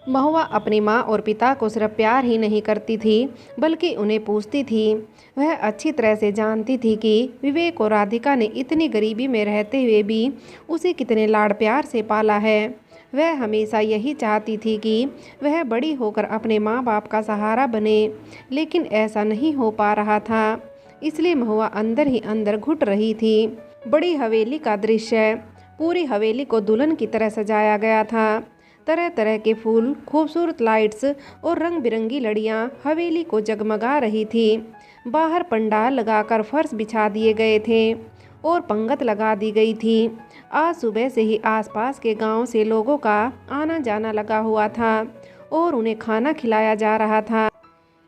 महुआ अपनी माँ और पिता को सिर्फ प्यार ही नहीं करती थी बल्कि उन्हें पूछती थी। वह अच्छी तरह से जानती थी कि विवेक और राधिका ने इतनी गरीबी में रहते हुए भी उसे कितने लाड़ प्यार से पाला है। वह हमेशा यही चाहती थी कि वह बड़ी होकर अपने माँ बाप का सहारा बने, लेकिन ऐसा नहीं हो पा रहा था। इसलिए महुआ अंदर ही अंदर घुट रही थी। बड़ी हवेली का दृश्य। पूरी हवेली को दुल्हन की तरह सजाया गया था। तरह तरह के फूल, खूबसूरत लाइट्स और रंग बिरंगी लड़ियां हवेली को जगमगा रही थी। बाहर पंडाल लगाकर फर्श बिछा दिए गए थे और पंगत लगा दी गई थी। आज सुबह से ही आसपास के गांव से लोगों का आना जाना लगा हुआ था और उन्हें खाना खिलाया जा रहा था।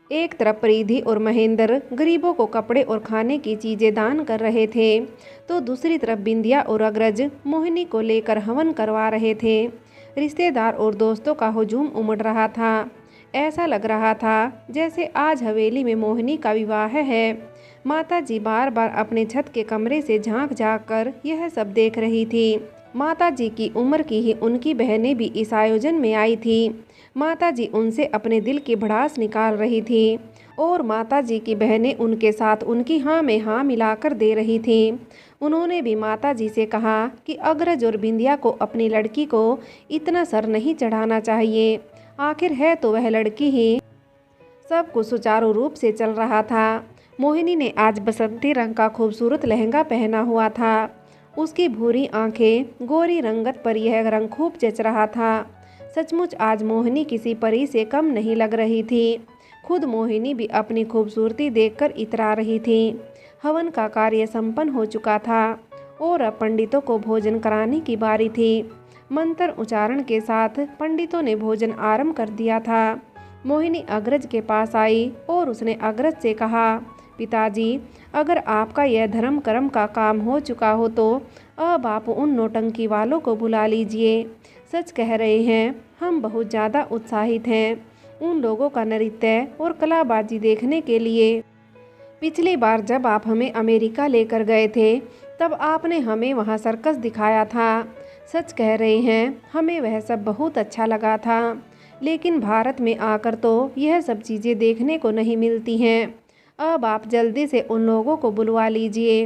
एक तरफ परिधि और महेंद्र गरीबों को कपड़े और खाने की चीजें दान कर रहे थे, तो दूसरी तरफ बिंदिया और अग्रज मोहिनी को लेकर हवन करवा रहे थे। रिश्तेदार और दोस्तों का हुजूम उमड़ रहा था। ऐसा लग रहा था जैसे आज हवेली में मोहिनी का विवाह है। माता जी बार बार अपने छत के कमरे से झांक झांक कर यह सब देख रही थी। माता जी की उम्र की ही उनकी बहनें भी इस आयोजन में आई थी। माता जी उनसे अपने दिल की भड़ास निकाल रही थी और माता जी की बहनें उनके साथ उनकी हाँ में हाँ मिलाकर दे रही थी। उन्होंने भी माता जी से कहा कि अग्रज और बिंदिया को अपनी लड़की को इतना सर नहीं चढ़ाना चाहिए, आखिर है तो वह लड़की ही। सब कुछ सुचारू रूप से चल रहा था। मोहिनी ने आज बसंती रंग का खूबसूरत लहंगा पहना हुआ था। उसकी भूरी आंखें, गोरी रंगत पर यह रंग खूब जच रहा था। सचमुच आज मोहिनी किसी परी से कम नहीं लग रही थी। खुद मोहिनी भी अपनी खूबसूरती देखकर इतरा रही थी। हवन का कार्य संपन्न हो चुका था और अब पंडितों को भोजन कराने की बारी थी। मंत्र उच्चारण के साथ पंडितों ने भोजन आरंभ कर दिया था। मोहिनी अग्रज के पास आई और उसने अग्रज से कहा, पिताजी, अगर आपका यह धर्म कर्म का काम हो चुका हो तो अब आप उन नौटंकी वालों को बुला लीजिए। सच कह रहे हैं, हम बहुत ज़्यादा उत्साहित हैं उन लोगों का नृत्य और कलाबाजी देखने के लिए। पिछली बार जब आप हमें अमेरिका लेकर गए थे तब आपने हमें वहाँ सर्कस दिखाया था। सच कह रहे हैं, हमें वह सब बहुत अच्छा लगा था, लेकिन भारत में आकर तो यह सब चीज़ें देखने को नहीं मिलती हैं। अब आप जल्दी से उन लोगों को बुलवा लीजिए।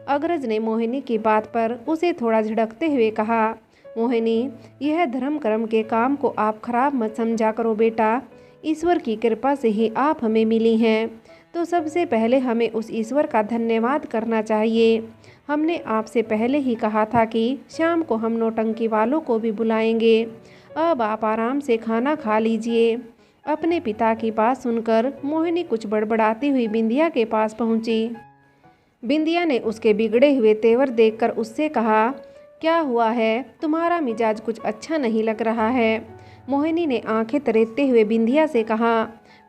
अग्रज ने मोहिनी की बात पर उसे थोड़ा झिड़कते हुए कहा, मोहिनी, यह धर्म कर्म के काम को आप खराब मत समझा करो बेटा। ईश्वर की कृपा से ही आप हमें मिली हैं, तो सबसे पहले हमें उस ईश्वर का धन्यवाद करना चाहिए। हमने आपसे पहले ही कहा था कि शाम को हम नौटंकी वालों को भी बुलाएंगे। अब आप आराम से खाना खा लीजिए। अपने पिता की बात सुनकर मोहिनी कुछ बड़बड़ाती हुई बिंदिया के पास पहुंची। बिंदिया ने उसके बिगड़े हुए तेवर देखकर उससे कहा, क्या हुआ है, तुम्हारा मिजाज कुछ अच्छा नहीं लग रहा है। मोहिनी ने आंखें तरेतते हुए बिंदिया से कहा,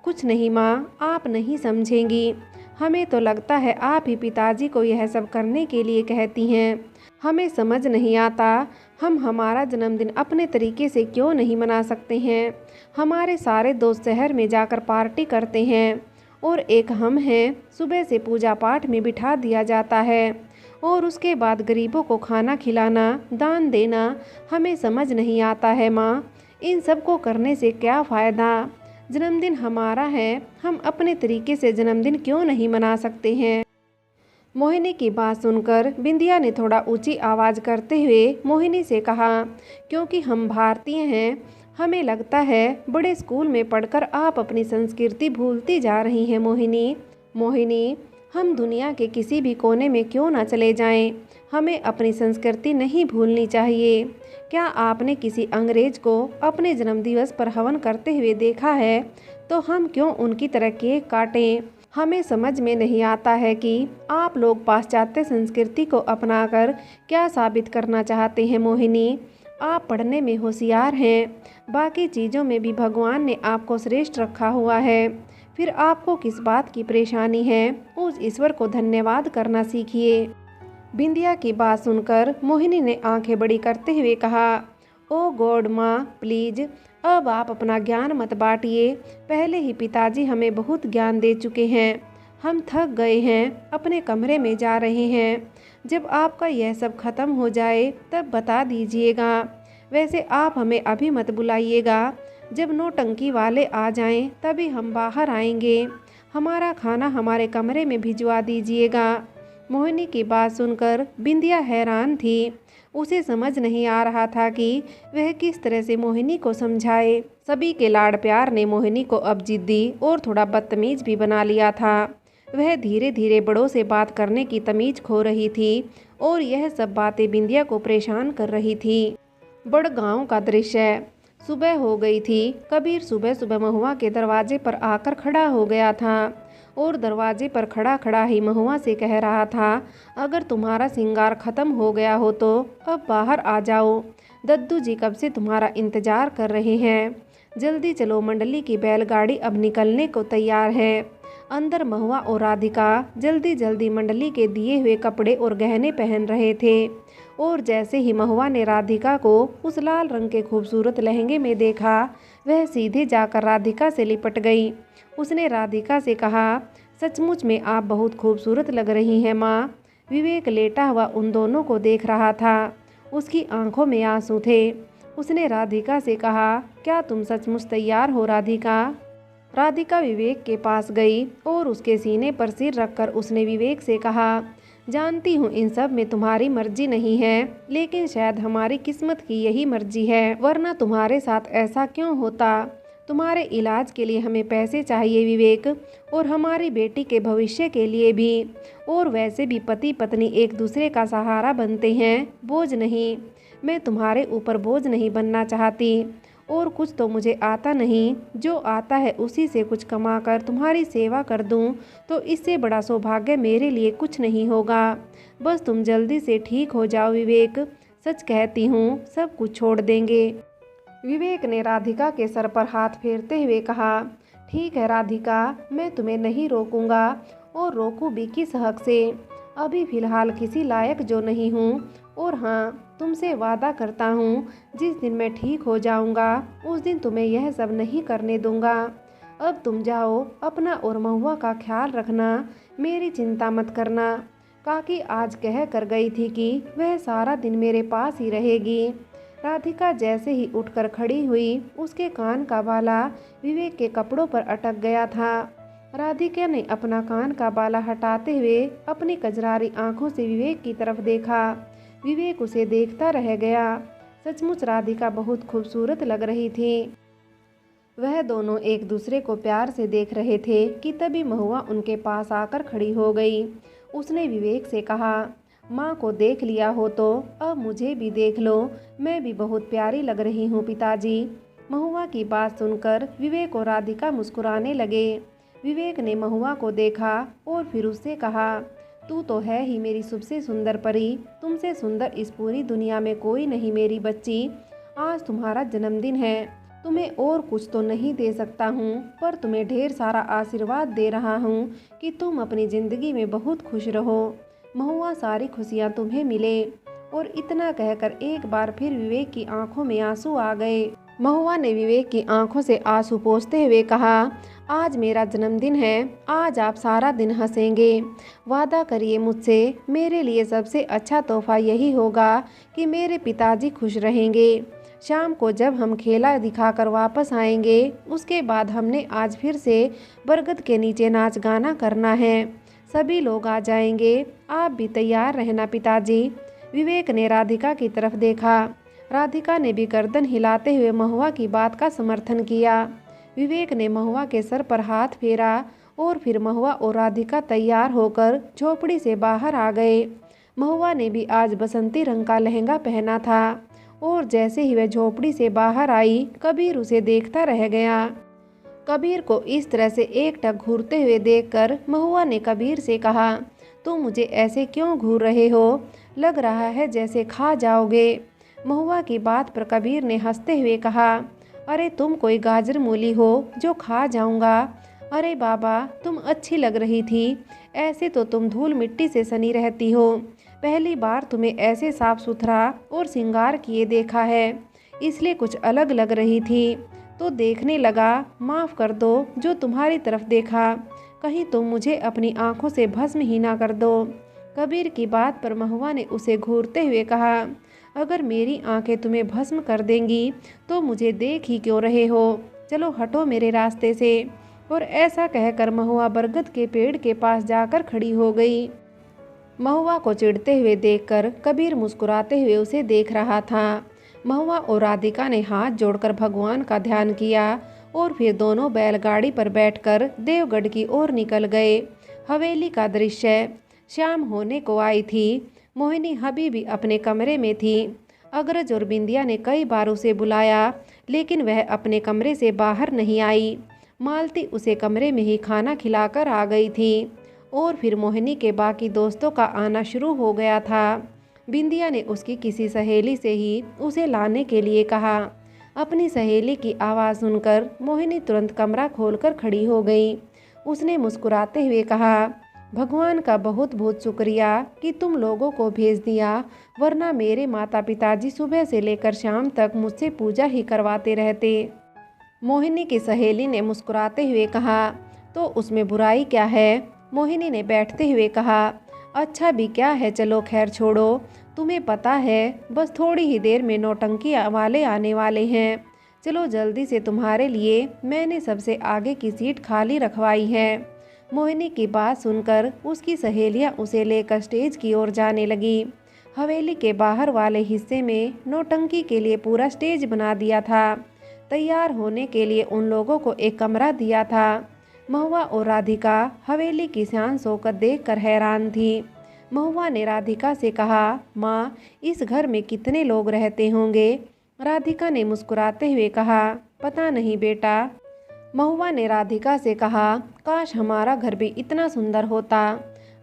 कुछ नहीं माँ, आप नहीं समझेंगी। हमें तो लगता है आप ही पिताजी को यह सब करने के लिए कहती हैं। हमें समझ नहीं आता हम हमारा जन्मदिन अपने तरीके से क्यों नहीं मना सकते हैं। हमारे सारे दोस्त शहर में जाकर पार्टी करते हैं और एक हम हैं, सुबह से पूजा पाठ में बिठा दिया जाता है और उसके बाद गरीबों को खाना खिलाना, दान देना हमें समझ नहीं आता है माँ। इन सब को करने से क्या फ़ायदा। जन्मदिन हमारा है, हम अपने तरीके से जन्मदिन क्यों नहीं मना सकते हैं। मोहिनी की बात सुनकर बिंदिया ने थोड़ा ऊंची आवाज़ करते हुए मोहिनी से कहा, क्योंकि हम भारतीय हैं, हमें लगता है बड़े स्कूल में पढ़कर आप अपनी संस्कृति भूलती जा रही हैं। मोहिनी, मोहिनी, हम दुनिया के किसी भी कोने में क्यों ना चले जाएं, हमें अपनी संस्कृति नहीं भूलनी चाहिए। क्या आपने किसी अंग्रेज को अपने जन्मदिवस पर हवन करते हुए देखा है? तो हम क्यों उनकी तरह केक काटें। हमें समझ में नहीं आता है कि आप लोग पाश्चात्य संस्कृति को अपनाकर क्या साबित करना चाहते हैं। मोहिनी, आप पढ़ने में होशियार हैं, बाकी चीज़ों में भी भगवान ने आपको श्रेष्ठ रखा हुआ है, फिर आपको किस बात की परेशानी है। उस ईश्वर को धन्यवाद करना सीखिए। बिंदिया की बात सुनकर मोहिनी ने आंखें बड़ी करते हुए कहा, ओ गॉड माँ, प्लीज़ अब आप अपना ज्ञान मत बांटिए। पहले ही पिताजी हमें बहुत ज्ञान दे चुके हैं, हम थक गए हैं, अपने कमरे में जा रहे हैं। जब आपका यह सब खत्म हो जाए तब बता दीजिएगा। वैसे आप हमें अभी मत बुलाइएगा, जब नौटंकी वाले आ जाएं तभी हम बाहर आएंगे। हमारा खाना हमारे कमरे में भिजवा दीजिएगा। मोहिनी की बात सुनकर बिंदिया हैरान थी। उसे समझ नहीं आ रहा था कि वह किस तरह से मोहिनी को समझाए। सभी के लाड़ प्यार ने मोहिनी को अब जिद्दी और थोड़ा बदतमीज भी बना लिया था। वह धीरे धीरे बड़ों से बात करने की तमीज खो रही थी और यह सब बातें बिंदिया को परेशान कर रही थी। बड़ गांव का दृश्य। सुबह हो गई थी। कबीर सुबह सुबह महुआ के दरवाजे पर आकर खड़ा हो गया था और दरवाजे पर खड़ा खड़ा ही महुआ से कह रहा था, अगर तुम्हारा श्रृंगार खत्म हो गया हो तो अब बाहर आ जाओ। दद्दू जी कब से तुम्हारा इंतजार कर रहे हैं। जल्दी चलो, मंडली की बैलगाड़ी अब निकलने को तैयार है। अंदर महुआ और राधिका जल्दी जल्दी मंडली के दिए हुए कपड़े और गहने पहन रहे थे और जैसे ही महुआ ने राधिका को उस लाल रंग के खूबसूरत लहंगे में देखा, वह सीधे जाकर राधिका से लिपट गई। उसने राधिका से कहा, सचमुच में आप बहुत खूबसूरत लग रही हैं माँ। विवेक लेटा हुआ उन दोनों को देख रहा था। उसकी आंखों में आंसू थे। उसने राधिका से कहा, क्या तुम सचमुच तैयार हो राधिका? राधिका विवेक के पास गई और उसके सीने पर सिर रखकर उसने विवेक से कहा, जानती हूँ इन सब में तुम्हारी मर्जी नहीं है, लेकिन शायद हमारी किस्मत की यही मर्जी है, वरना तुम्हारे साथ ऐसा क्यों होता। तुम्हारे इलाज के लिए हमें पैसे चाहिए विवेक, और हमारी बेटी के भविष्य के लिए भी। और वैसे भी पति पत्नी एक दूसरे का सहारा बनते हैं, बोझ नहीं। मैं तुम्हारे ऊपर बोझ नहीं बनना चाहती। और कुछ तो मुझे आता नहीं, जो आता है उसी से कुछ कमाकर तुम्हारी सेवा कर दूं, तो इससे बड़ा सौभाग्य मेरे लिए कुछ नहीं होगा। बस तुम जल्दी से ठीक हो जाओ विवेक, सच कहती हूँ सब कुछ छोड़ देंगे। विवेक ने राधिका के सर पर हाथ फेरते हुए कहा, ठीक है राधिका, मैं तुम्हें नहीं रोकूंगा, और रोकूं भी किस हक से। अभी फिलहाल किसी लायक जो नहीं हूँ। और हाँ, तुमसे वादा करता हूँ, जिस दिन मैं ठीक हो जाऊँगा उस दिन तुम्हें यह सब नहीं करने दूँगा। अब तुम जाओ, अपना और महुआ का ख्याल रखना, मेरी चिंता मत करना। काकी आज कह कर गई थी कि वह सारा दिन मेरे पास ही रहेगी। राधिका जैसे ही उठकर खड़ी हुई, उसके कान का बाला विवेक के कपड़ों पर अटक गया था। राधिका ने अपना कान का बाला हटाते हुए अपनी कजरारी आंखों से विवेक की तरफ देखा। विवेक उसे देखता रह गया। सचमुच राधिका बहुत खूबसूरत लग रही थी। वह दोनों एक दूसरे को प्यार से देख रहे थे कि तभी महुआ उनके पास आकर खड़ी हो गई। उसने विवेक से कहा, माँ को देख लिया हो तो अब मुझे भी देख लो, मैं भी बहुत प्यारी लग रही हूँ पिताजी। महुआ की बात सुनकर विवेक और राधिका मुस्कुराने लगे। विवेक ने महुआ को देखा और फिर उससे कहा, तू तो है ही मेरी सबसे सुंदर परी, तुमसे सुंदर इस पूरी दुनिया में कोई नहीं मेरी बच्ची। आज तुम्हारा जन्मदिन है, तुम्हें और कुछ तो नहीं दे सकता हूँ, पर तुम्हें ढेर सारा आशीर्वाद दे रहा हूँ कि तुम अपनी ज़िंदगी में बहुत खुश रहो। महुआ, सारी खुशियाँ तुम्हें मिले। और इतना कहकर एक बार फिर विवेक की आंखों में आंसू आ गए। महुआ ने विवेक की आंखों से आंसू पोंछते हुए कहा, आज मेरा जन्मदिन है, आज आप सारा दिन हंसेंगे। वादा करिए मुझसे, मेरे लिए सबसे अच्छा तोहफा यही होगा कि मेरे पिताजी खुश रहेंगे। शाम को जब हम खेला दिखाकर वापस आएंगे, उसके बाद हमने आज फिर से बरगद के नीचे नाच गाना करना है। सभी लोग आ जाएंगे, आप भी तैयार रहना पिताजी। विवेक ने राधिका की तरफ देखा। राधिका ने भी गर्दन हिलाते हुए महुआ की बात का समर्थन किया। विवेक ने महुआ के सर पर हाथ फेरा और फिर महुआ और राधिका तैयार होकर झोपड़ी से बाहर आ गए। महुआ ने भी आज बसंती रंग का लहंगा पहना था और जैसे ही वह झोपड़ी से बाहर आई, कबीर उसे देखता रह गया। कबीर को इस तरह से एकटक घूरते हुए देखकर महुआ ने कबीर से कहा, तुम मुझे ऐसे क्यों घूर रहे हो? लग रहा है जैसे खा जाओगे। महुआ की बात पर कबीर ने हंसते हुए कहा, अरे तुम कोई गाजर मूली हो जो खा जाऊंगा? अरे बाबा, तुम अच्छी लग रही थी, ऐसे तो तुम धूल मिट्टी से सनी रहती हो। पहली बार तुम्हें ऐसे साफ सुथरा और श्रृंगार किए देखा है, इसलिए कुछ अलग लग रही थी तो देखने लगा। माफ़ कर दो जो तुम्हारी तरफ देखा, कहीं तुम मुझे अपनी आंखों से भस्म ही ना कर दो। कबीर की बात पर महुआ ने उसे घूरते हुए कहा, अगर मेरी आंखें तुम्हें भस्म कर देंगी तो मुझे देख ही क्यों रहे हो? चलो हटो मेरे रास्ते से। और ऐसा कहकर महुआ बरगद के पेड़ के पास जाकर खड़ी हो गई। महुआ को चिढ़ते हुए देखकर कबीर मुस्कुराते हुए उसे देख रहा था। महुआ और राधिका ने हाथ जोड़कर भगवान का ध्यान किया और फिर दोनों बैलगाड़ी पर बैठकर देवगढ़ की ओर निकल गए। हवेली का दृश्य। शाम होने को आई थी। मोहिनी अभी भी अपने कमरे में थी। अग्रज और बिंदिया ने कई बार उसे बुलाया, लेकिन वह अपने कमरे से बाहर नहीं आई। मालती उसे कमरे में ही खाना खिलाकर आ गई थी और फिर मोहिनी के बाकी दोस्तों का आना शुरू हो गया था। बिंदिया ने उसकी किसी सहेली से ही उसे लाने के लिए कहा। अपनी सहेली की आवाज़ सुनकर मोहिनी तुरंत कमरा खोलकर खड़ी हो गई। उसने मुस्कुराते हुए कहा, भगवान का बहुत बहुत शुक्रिया कि तुम लोगों को भेज दिया, वरना मेरे माता पिताजी सुबह से लेकर शाम तक मुझसे पूजा ही करवाते रहते। मोहिनी की सहेली ने मुस्कुराते हुए कहा, तो उसमें बुराई क्या है? मोहिनी ने बैठते हुए कहा, अच्छा भी क्या है, चलो खैर छोड़ो। तुम्हें पता है बस थोड़ी ही देर में नौटंकी वाले आने वाले हैं। चलो जल्दी से, तुम्हारे लिए मैंने सबसे आगे की सीट खाली रखवाई है। मोहिनी की बात सुनकर उसकी सहेलियां उसे लेकर स्टेज की ओर जाने लगी। हवेली के बाहर वाले हिस्से में नौटंकी के लिए पूरा स्टेज बना दिया था। तैयार होने के लिए उन लोगों को एक कमरा दिया था। महुआ और राधिका हवेली की शान शौकत देखकर हैरान थी। महुआ ने राधिका से कहा, माँ, इस घर में कितने लोग रहते होंगे? राधिका ने मुस्कुराते हुए कहा, पता नहीं बेटा। महुआ ने राधिका से कहा, काश हमारा घर भी इतना सुंदर होता।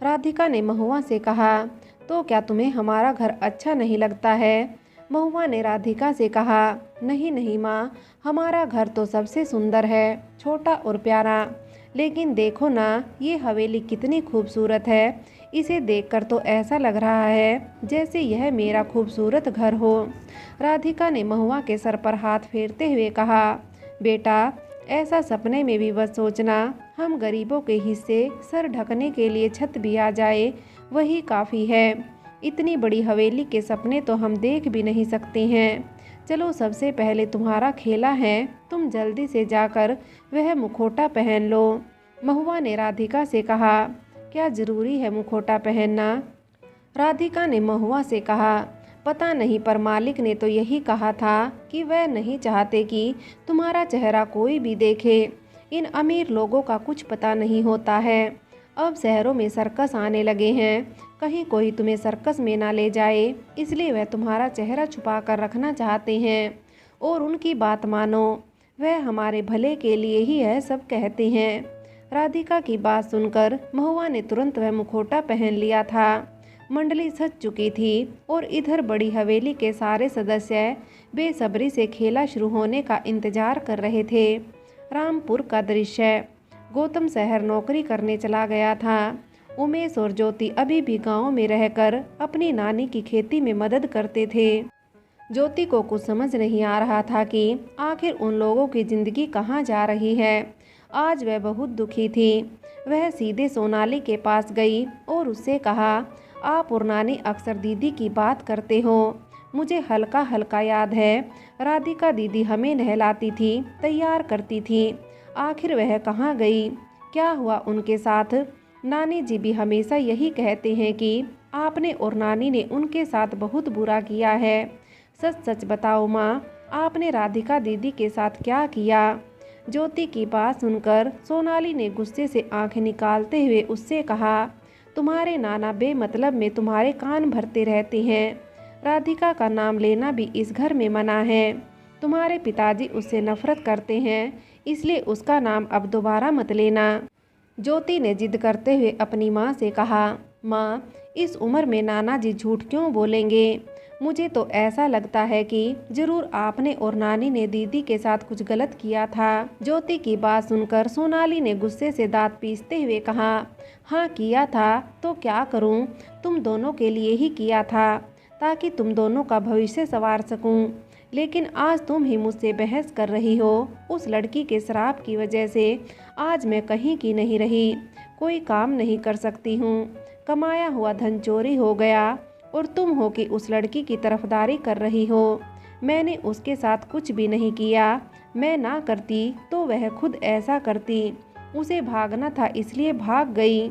राधिका ने महुआ से कहा, तो क्या तुम्हें हमारा घर अच्छा नहीं लगता है? महुआ ने राधिका से कहा, नहीं नहीं माँ, हमारा घर तो सबसे सुंदर है, छोटा और प्यारा। लेकिन देखो ना, ये हवेली कितनी खूबसूरत है। इसे देखकर तो ऐसा लग रहा है जैसे यह मेरा खूबसूरत घर हो। राधिका ने महुआ के सर पर हाथ फेरते हुए कहा, बेटा, ऐसा सपने में भी बस सोचना, हम गरीबों के हिस्से सर ढकने के लिए छत भी आ जाए, वही काफ़ी है। इतनी बड़ी हवेली के सपने तो हम देख भी नहीं सकते हैं। चलो सबसे पहले तुम्हारा खेला है, तुम जल्दी से जाकर वह मुखौटा पहन लो। महुआ ने राधिका से कहा, क्या ज़रूरी है मुखौटा पहनना? राधिका ने महुआ से कहा, पता नहीं, पर मालिक ने तो यही कहा था कि वह नहीं चाहते कि तुम्हारा चेहरा कोई भी देखे। इन अमीर लोगों का कुछ पता नहीं होता है। अब शहरों में सर्कस आने लगे हैं, कहीं कोई तुम्हें सर्कस में ना ले जाए, इसलिए वह तुम्हारा चेहरा छुपा कर रखना चाहते हैं। और उनकी बात मानो, वह हमारे भले के लिए ही यह सब कहते हैं। राधिका की बात सुनकर महुआ ने तुरंत वह मुखौटा पहन लिया था। मंडली सज चुकी थी और इधर बड़ी हवेली के सारे सदस्य बेसब्री से खेला शुरू होने का इंतजार कर रहे थे। रामपुर का दृश्य। गौतम शहर नौकरी करने चला गया था। उमेश और ज्योति अभी भी गांव में रहकर अपनी नानी की खेती में मदद करते थे। ज्योति को कुछ समझ नहीं आ रहा था कि आखिर उन लोगों की जिंदगी कहाँ जा रही है। आज वह बहुत दुखी थी। वह सीधे सोनाली के पास गई और उससे कहा, आप और नानी अक्सर दीदी की बात करते हो। मुझे हल्का हल्का याद है, राधिका दीदी हमें नहलाती थी, तैयार करती थी। आखिर वह कहाँ गई? क्या हुआ उनके साथ? नानी जी भी हमेशा यही कहते हैं कि आपने और नानी ने उनके साथ बहुत बुरा किया है। सच सच बताओ माँ, आपने राधिका दीदी के साथ क्या किया? ज्योति की बात सुनकर सोनाली ने गुस्से से आंखें निकालते हुए उससे कहा, तुम्हारे नाना बेमतलब में तुम्हारे कान भरते रहते हैं। राधिका का नाम लेना भी इस घर में मना है। तुम्हारे पिताजी उससे नफरत करते हैं, इसलिए उसका नाम अब दोबारा मत लेना। ज्योति ने जिद करते हुए अपनी माँ से कहा, माँ, इस उम्र में नाना जी झूठ क्यों बोलेंगे? मुझे तो ऐसा लगता है कि जरूर आपने और नानी ने दीदी के साथ कुछ गलत किया था। ज्योति की बात सुनकर सोनाली ने गुस्से से दांत पीसते हुए कहा, हाँ किया था तो क्या करूं? तुम दोनों के लिए ही किया था, ताकि तुम दोनों का भविष्य संवार सकूं। लेकिन आज तुम ही मुझसे बहस कर रही हो। उस लड़की के श्राप की वजह से आज मैं कहीं की नहीं रही, कोई काम नहीं कर सकती हूँ। कमाया हुआ धन चोरी हो गया और तुम हो कि उस लड़की की तरफदारी कर रही हो। मैंने उसके साथ कुछ भी नहीं किया। मैं ना करती तो वह खुद ऐसा करती। उसे भागना था इसलिए भाग गई।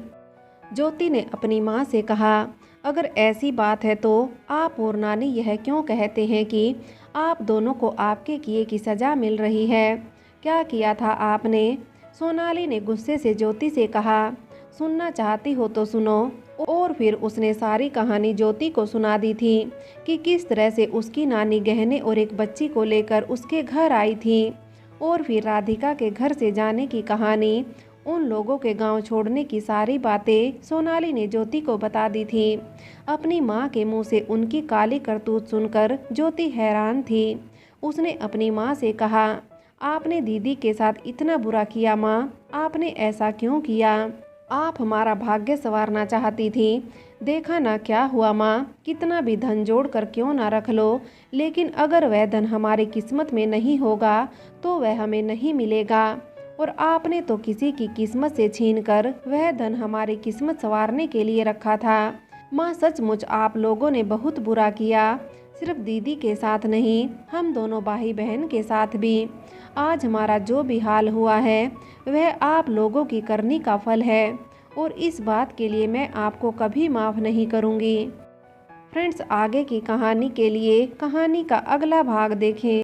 ज्योति ने अपनी माँ से कहा, अगर ऐसी बात है तो आप और नानी यह क्यों कहते हैं कि आप दोनों को आपके किए की सज़ा मिल रही है? क्या किया था आपने? सोनाली ने गुस्से से ज्योति से कहा। सुनना चाहती हो तो सुनो। और फिर उसने सारी कहानी ज्योति को सुना दी थी कि किस तरह से उसकी नानी गहने और एक बच्ची को लेकर उसके घर आई थी। और फिर राधिका के घर से जाने की कहानी, उन लोगों के गांव छोड़ने की सारी बातें सोनाली ने ज्योति को बता दी थी। अपनी माँ के मुंह से उनकी काली करतूत सुनकर ज्योति हैरान थी। उसने अपनी माँ से कहा, आपने दीदी के साथ इतना बुरा किया माँ, आपने ऐसा क्यों किया? आप हमारा भाग्य संवारना चाहती थी। देखा ना क्या हुआ माँ, कितना भी धन जोड़ कर क्यों ना रख लो, लेकिन अगर वह धन हमारी किस्मत में नहीं होगा तो वह हमें नहीं मिलेगा। और आपने तो किसी की किस्मत से छीनकर वह धन हमारी किस्मत संवारने के लिए रखा था। माँ सचमुच आप लोगों ने बहुत बुरा किया, सिर्फ दीदी के साथ नहीं, हम दोनों भाई बहन के साथ भी। आज हमारा जो भी हाल हुआ है वह आप लोगों की करनी का फल है, और इस बात के लिए मैं आपको कभी माफ़ नहीं करूँगी। फ्रेंड्स, आगे की कहानी के लिए कहानी का अगला भाग देखें।